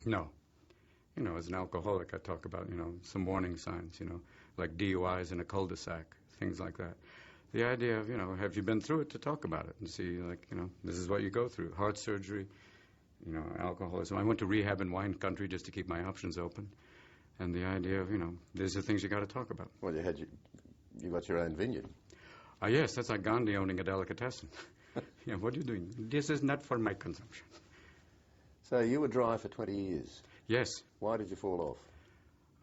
No. You know, as an alcoholic, I talk about, you know, some warning signs, you know, like DUIs in a cul-de-sac, things like that. The idea of, you know, have you been through it to talk about it and see, like, you know, this is what you go through. Heart surgery, you know, alcoholism. I went to rehab in wine country just to keep my options open. And the idea of, you know, these are things you got to talk about. Well, you got your own vineyard. Yes, that's like Gandhi owning a delicatessen. Yeah, what are you doing? This is not for my consumption. So you were dry for 20 years. Yes. Why did you fall off?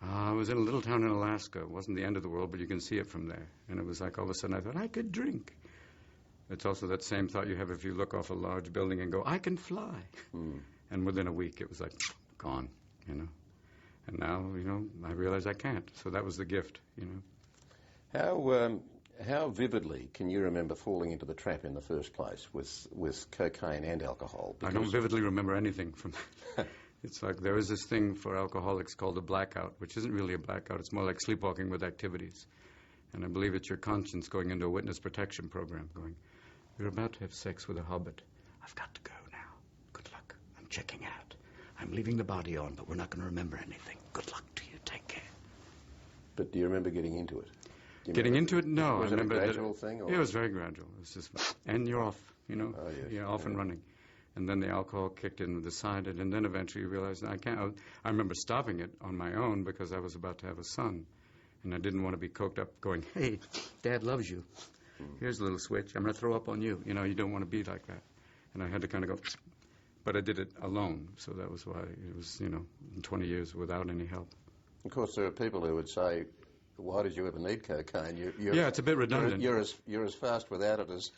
I was in a little town in Alaska. It wasn't the end of the world, but you can see it from there. And it was like all of a sudden I thought, I could drink. It's also that same thought you have if you look off a large building and go, I can fly. And within a week it was like, gone, you know. And now, you know, I realize I can't. So that was the gift, you know. How vividly can you remember falling into the trap in the first place with cocaine and alcohol? I don't vividly remember anything from that. It's like there is this thing for alcoholics called a blackout, which isn't really a blackout. It's more like sleepwalking with activities. And I believe it's your conscience going into a witness protection program, going, you're about to have sex with a hobbit. I've got to go now. Good luck. I'm checking out. I'm leaving the body on, but we're not going to remember anything. Good luck to you. Take care. But do you remember getting into it? Getting into it? No. Was it a gradual thing? Or? Yeah, it was very gradual. It was just, and you're off, you know. Oh, yes. You're off and running. And then the alcohol kicked in, decided, and then eventually you realized, I can't. I remember stopping it on my own because I was about to have a son. And I didn't want to be coked up going, hey, Dad loves you. Here's a little switch. I'm going to throw up on you. You know, you don't want to be like that. And I had to kind of go, but I did it alone. So that was why it was, you know, 20 years without any help. Of course, there are people who would say, why did you ever need cocaine? Yeah, it's a bit redundant. You're as fast without it as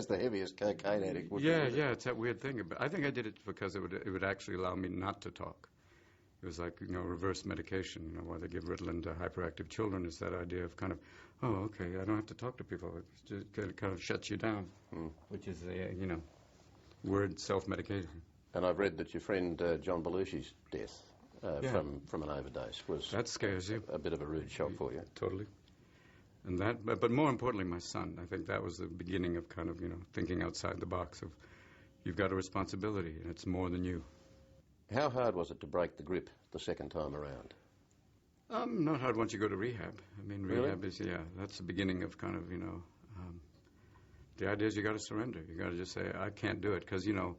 the heaviest cocaine addict would be. Yeah, it's that weird thing. But I think I did it because it would actually allow me not to talk. It was like, you know, reverse medication. You know, why they give Ritalin to hyperactive children is that idea of kind of, oh, okay, I don't have to talk to people. It just kind of shuts you down, which is, you know, word self-medication. And I've read that your friend John Belushi's death from an overdose was... That scares you. A bit of a rude shock for you. Totally. And that, but more importantly, my son. I think that was the beginning of kind of, you know, thinking outside the box of, you've got a responsibility, and it's more than you. How hard was it to break the grip the second time around? Not hard once you go to rehab. I mean, really? Rehab is, that's the beginning of kind of, you know, the idea is you got to surrender. You got to just say, I can't do it. Because, you know,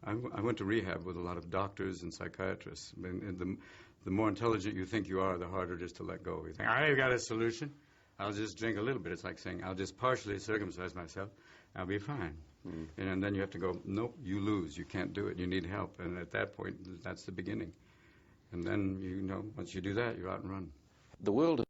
I went to rehab with a lot of doctors and psychiatrists. I mean, the more intelligent you think you are, the harder it is to let go. You think, I've got a solution. I'll just drink a little bit. It's like saying, I'll just partially circumcise myself. I'll be fine. And then you have to go, nope, you lose. You can't do it. You need help. And at that point, that's the beginning. And then, you know, once you do that, you're out and run. The world